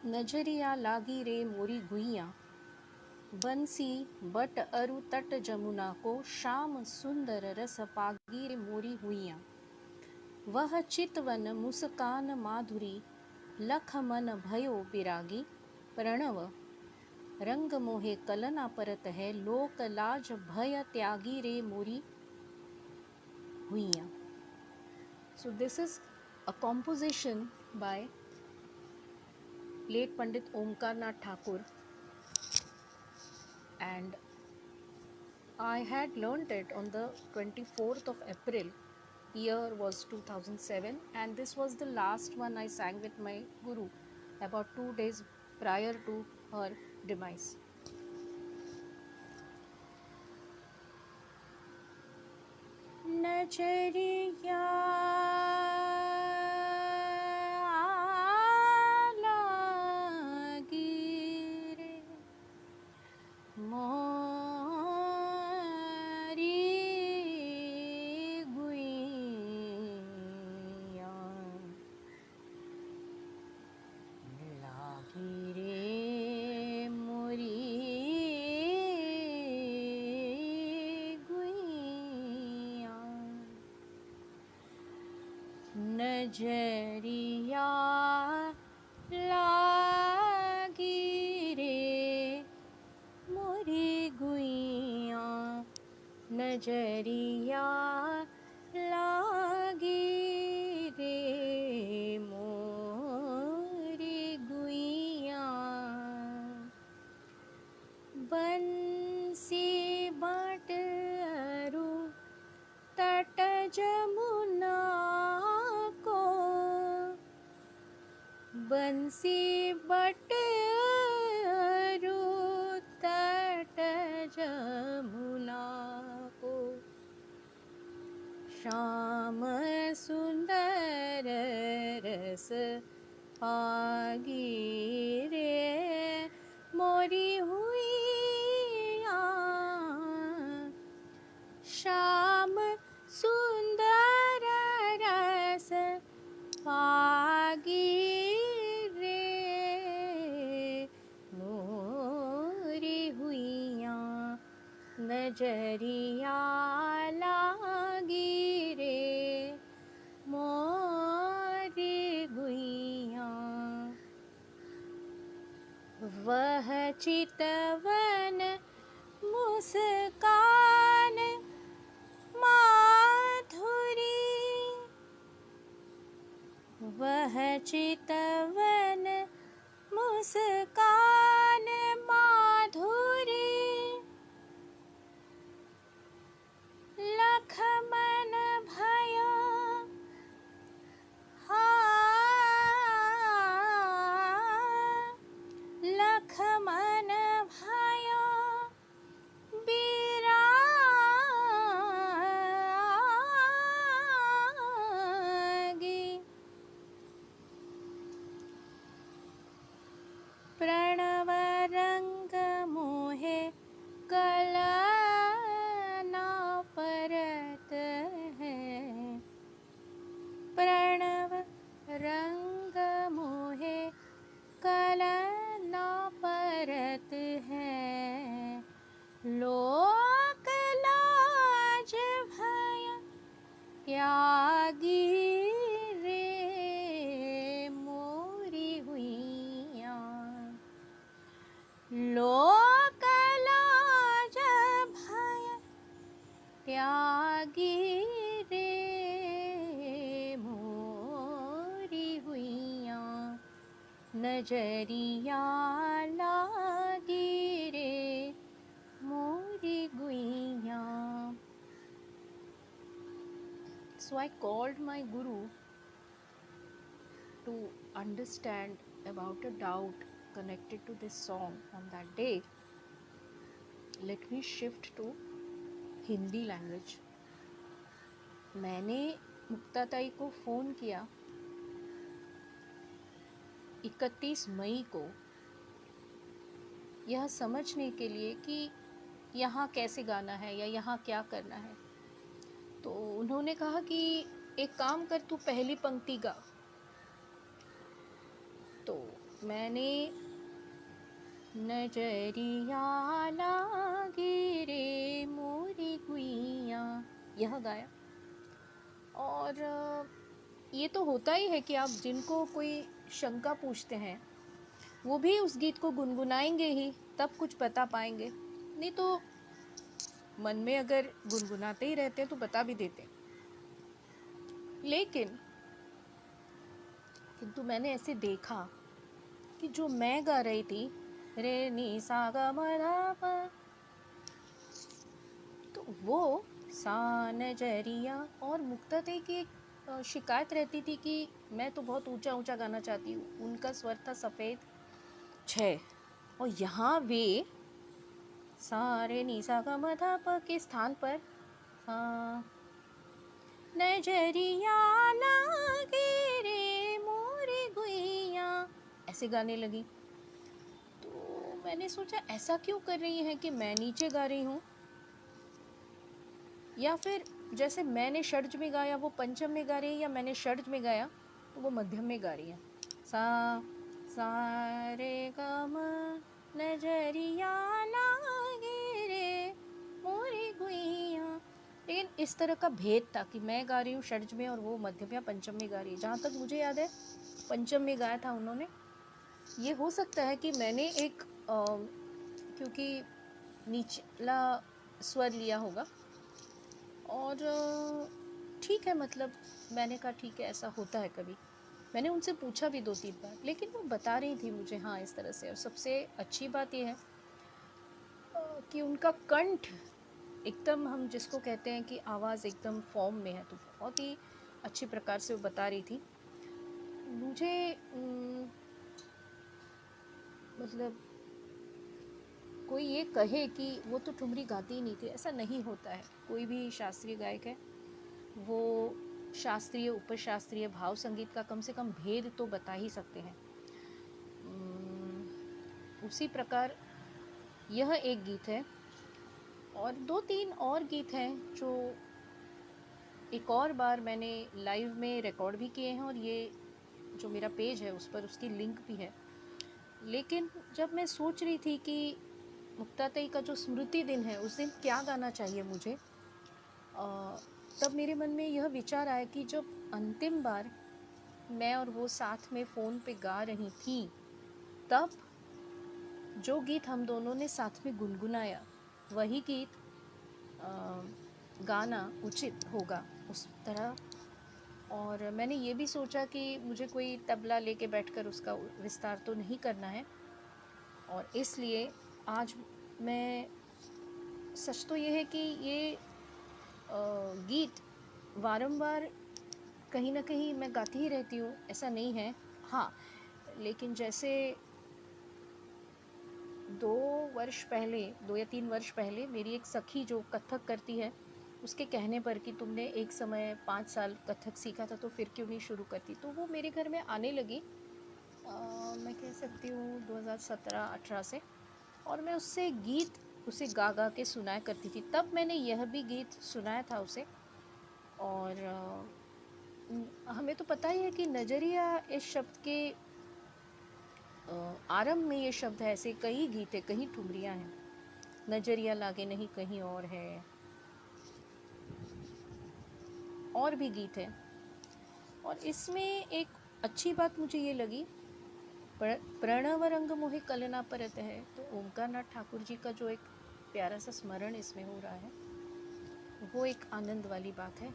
नजरिया लागी रे मोरी गुइया, बंसी बट अरु तट जमुना को, श्याम सुंदर रस पागी रे मोरी हुइया। वह चितवन मुस्कान माधुरी, लख मन भयो बिरागी। प्रणव रंग मोहे कलना परत है, लोक लाज भय त्यागी रे मोरी हुइया। So this is a composition by late Pandit Omkar Nath Thakur, and I had learnt it on the 24th of April. Year was 2007, and this was the last one I sang with my guru about 2 days prior to her demise. नजरिया लागी रे मोरी गुइया, लागी रे मोरी गुइया। नजरिया लागी रे मोरी गुइया, नजरिया लागी रे मोरी गुइया। बंसी बट अरु तट जमुना को, बंसी बट अरु तट जमुना को, श्याम सुंदर रस पागी रे मोरी हुइया। श्याम सुंदर रस पागी रे मोरी हुइया। नजरिया लागी रे मोरी गुइया। वह चितवन मुस्कान माधुरी, वह चितवन मुस्कान माधुरी, लख मन भयो लख मन भयो बिरागी। प्रणव रंग मोहे कलना परत है, प्रणव रंग मोहे कलना परत है। लोक लाज भय त्यागी रे मोरी हुइया। लोक लाज भय त्यागी रे मोरी हुइया। नजरिया लागी रे मोरी गुइया। So I called my guru to understand about a doubt connected to this song on that day. Let me shift to Hindi language. मैंने मुक्ताताई को फ़ोन किया 31 मई को, यह समझने के लिए कि यहाँ कैसे गाना है या यहाँ क्या करना है। तो उन्होंने कहा कि एक काम कर, तू पहली पंक्ति गा। तो मैंने नजरिया लागे रे मोरी गुइया यह गाया। और ये तो होता ही है कि आप जिनको कोई शंका पूछते हैं वो भी उस गीत को गुनगुनाएंगे ही, तब कुछ बता पाएंगे, नहीं तो मन में अगर गुनगुनाते ही रहते तो बता भी देते। लेकिन किंतु मैंने ऐसे देखा कि जो मैं गा रही थी रे नी सा गा मा धा पा, तो वो सा नजरिया। और मुक्ताते की एक शिकायत रहती थी कि मैं तो बहुत ऊंचा ऊंचा गाना चाहती हूँ, उनका स्वर था सफ़ेद 6, और यहाँ वे सारे नी सा गा मा धा पा के स्थान पर नजरिया लागे रे मोरी गुइया ऐसे गाने लगी। तो मैंने सोचा ऐसा क्यों कर रही हैं कि मैं नीचे गा रही हूँ, या फिर जैसे मैंने षड्ज में गाया वो पंचम में गा रही है, या मैंने षड्ज में गाया तो वो मध्यम में गा रही है। सा सा रे गा मा नजरिया लागे रे मोरी गुइया। लेकिन इस तरह का भेद था कि मैं गा रही हूँ षड्ज में और वो मध्यम या पंचम में गा रही है। जहाँ तक मुझे याद है पंचम में गाया था उन्होंने। ये हो सकता है कि मैंने एक क्योंकि निचला स्वर लिया होगा, और ठीक है, मतलब मैंने कहा ठीक है ऐसा होता है कभी। मैंने उनसे पूछा भी 2-3 बार, लेकिन वो बता रही थी मुझे हाँ इस तरह से। और सबसे अच्छी बात यह है कि उनका कंठ एकदम, हम जिसको कहते हैं कि आवाज़ एकदम फॉर्म में है, तो बहुत ही अच्छी प्रकार से वो बता रही थी मुझे। मतलब कोई ये कहे कि वो तो ठुमरी गाती ही नहीं थी, ऐसा नहीं होता है। कोई भी शास्त्रीय गायक है वो शास्त्रीय उपशास्त्रीय भाव संगीत का कम से कम भेद तो बता ही सकते हैं। उसी प्रकार यह एक गीत है, और 2-3 और गीत हैं जो एक और बार मैंने लाइव में रिकॉर्ड भी किए हैं, और ये जो मेरा पेज है उस पर उसकी लिंक भी है। लेकिन जब मैं सोच रही थी कि मुक्तातेई का जो स्मृति दिन है उस दिन क्या गाना चाहिए मुझे, तब मेरे मन में यह विचार आया कि जब अंतिम बार मैं और वो साथ में फ़ोन पे गा रही थी, तब जो गीत हम दोनों ने साथ में गुनगुनाया वही गीत गाना उचित होगा उस तरह। और मैंने ये भी सोचा कि मुझे कोई तबला लेके बैठकर उसका विस्तार तो नहीं करना है, और इसलिए आज मैं, सच तो ये है कि ये गीत वारंबार कहीं ना कहीं मैं गाती ही रहती हूँ, ऐसा नहीं है। हाँ, लेकिन जैसे 2 या 3 वर्ष पहले मेरी एक सखी जो कथक करती है, उसके कहने पर कि तुमने एक समय 5 साल कथक सीखा था तो फिर क्यों नहीं शुरू करती, तो वो मेरे घर में आने लगी मैं कह सकती हूँ 2017-18 से। और मैं उससे गीत उसे गा गा के सुनाया करती थी। तब मैंने यह भी गीत सुनाया था उसे। और हमें तो पता ही है कि नज़रिया इस शब्द के आरंभ में ये शब्द है, ऐसे कई गीत है, कई ठुमरियाँ हैं। नजरिया लागे नहीं कहीं और है, और भी गीत है। और इसमें एक अच्छी बात मुझे ये लगी, प्रणव रंग मोहे कलना परत है, तो ओमकार नाथ ठाकुर जी का जो एक प्यारा सा स्मरण इसमें हो रहा है, वो एक आनंद वाली बात है।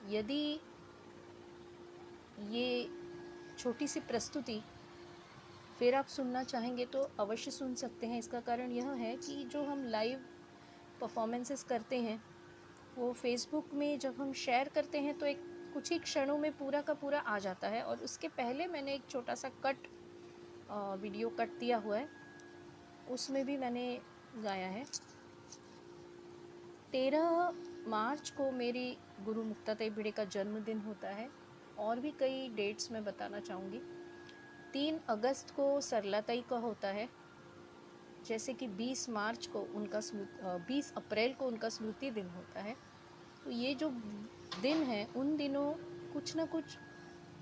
यदि ये छोटी सी प्रस्तुति फिर आप सुनना चाहेंगे तो अवश्य सुन सकते हैं। इसका कारण यह है कि जो हम लाइव परफॉर्मेंसेस करते हैं वो फेसबुक में जब हम शेयर करते हैं तो एक कुछ ही क्षणों में पूरा का पूरा आ जाता है। और उसके पहले मैंने एक छोटा सा वीडियो कट दिया हुआ है, उसमें भी मैंने गाया है। 13 मार्च को मेरी गुरु मुक्तातेई भिड़े का जन्मदिन होता है, और भी कई डेट्स मैं बताना चाहूँगी। 3 अगस्त को सरलाताई का होता है, जैसे कि 20 अप्रैल को उनका स्मृति दिन होता है। तो ये जो दिन है उन दिनों कुछ ना कुछ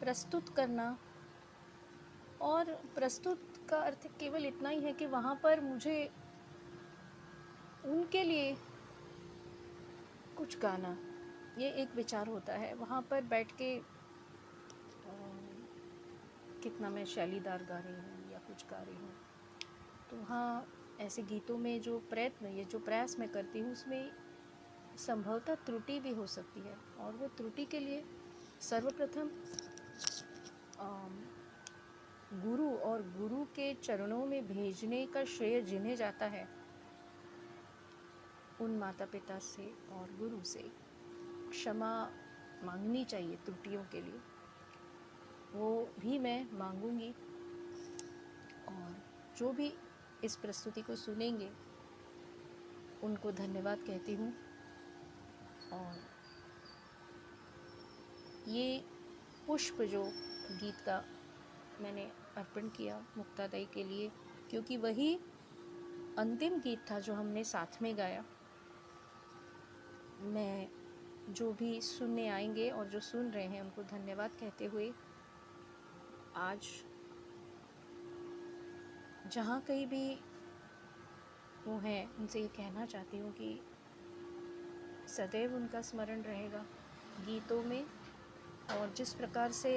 प्रस्तुत करना और प्रस्तुत का अर्थ केवल इतना ही है कि वहाँ पर मुझे उनके लिए कुछ गाना, ये एक विचार होता है। वहाँ पर बैठ के कितना मैं शैलीदार गा रही हूँ या कुछ गा रही हूँ, तो वहाँ ऐसे गीतों में जो प्रयत्न, ये जो प्रयास मैं करती हूँ, उसमें संभवतः त्रुटि भी हो सकती है। और वो त्रुटि के लिए सर्वप्रथम गुरु और गुरु के चरणों में भेजने का श्रेय जिन्हें जाता है, उन माता पिता से और गुरु से क्षमा मांगनी चाहिए त्रुटियों के लिए। वो भी मैं मांगूंगी। और जो भी इस प्रस्तुति को सुनेंगे उनको धन्यवाद कहती हूँ। और ये पुष्प जो गीत का मैंने अर्पण किया मुक्तादाई के लिए, क्योंकि वही अंतिम गीत था जो हमने साथ में गाया। मैं जो भी सुनने आएंगे और जो सुन रहे हैं उनको धन्यवाद कहते हुए, आज जहाँ कहीं भी वो हैं उनसे ये कहना चाहती हूँ कि सदैव उनका स्मरण रहेगा गीतों में। और जिस प्रकार से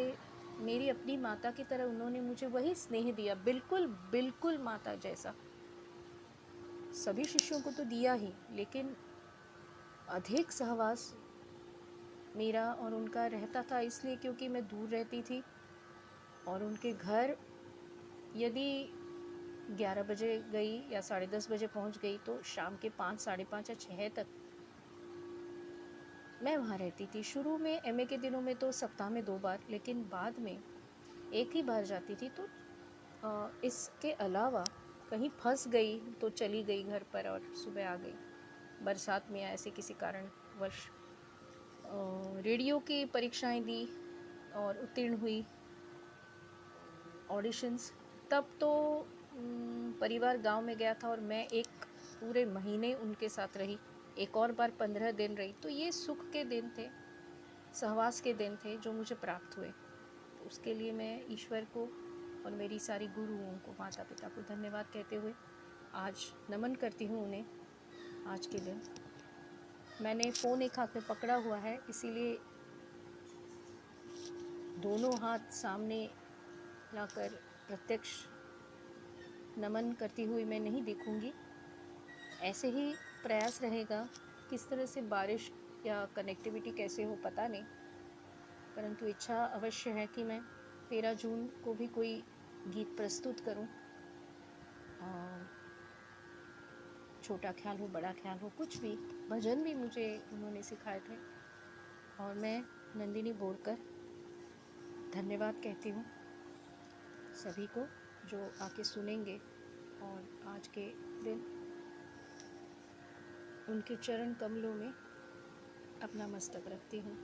मेरी अपनी माता की तरह उन्होंने मुझे वही स्नेह दिया, बिल्कुल बिल्कुल माता जैसा, सभी शिष्यों को तो दिया ही, लेकिन अधिक सहवास मेरा और उनका रहता था, इसलिए क्योंकि मैं दूर रहती थी और उनके घर यदि 11 बजे गई या 10:30 बजे पहुंच गई तो शाम के 5, 5:30 या 6 तक मैं वहाँ रहती थी। शुरू में एमए के दिनों में तो सप्ताह में 2 बार, लेकिन बाद में एक ही बार जाती थी। तो इसके अलावा कहीं फंस गई तो चली गई घर पर और सुबह आ गई, बरसात में या ऐसे किसी कारणवश। रेडियो की परीक्षाएं दी और उत्तीर्ण हुई, ऑडिशंस। तब तो परिवार गांव में गया था और मैं एक पूरे महीने उनके साथ रही, एक और बार 15 दिन रही। तो ये सुख के दिन थे, सहवास के दिन थे जो मुझे प्राप्त हुए। तो उसके लिए मैं ईश्वर को और मेरी सारी गुरुओं को, माता पिता को धन्यवाद कहते हुए आज नमन करती हूँ उन्हें। आज के दिन मैंने फ़ोन एक हाथ में पकड़ा हुआ है, इसीलिए दोनों हाथ सामने लाकर प्रत्यक्ष नमन करती हुई मैं नहीं दिखूंगी। ऐसे ही प्रयास रहेगा। किस तरह से बारिश या कनेक्टिविटी कैसे हो पता नहीं, परंतु इच्छा अवश्य है कि मैं 13 जून को भी कोई गीत प्रस्तुत करूं। छोटा ख्याल हो, बड़ा ख्याल हो, कुछ भी, भजन भी मुझे उन्होंने सिखाए थे। और मैं नंदिनी बोरकर धन्यवाद कहती हूँ सभी को जो आके सुनेंगे। और आज के दिन उनके चरण कमलों में अपना मस्तक रखती हूँ।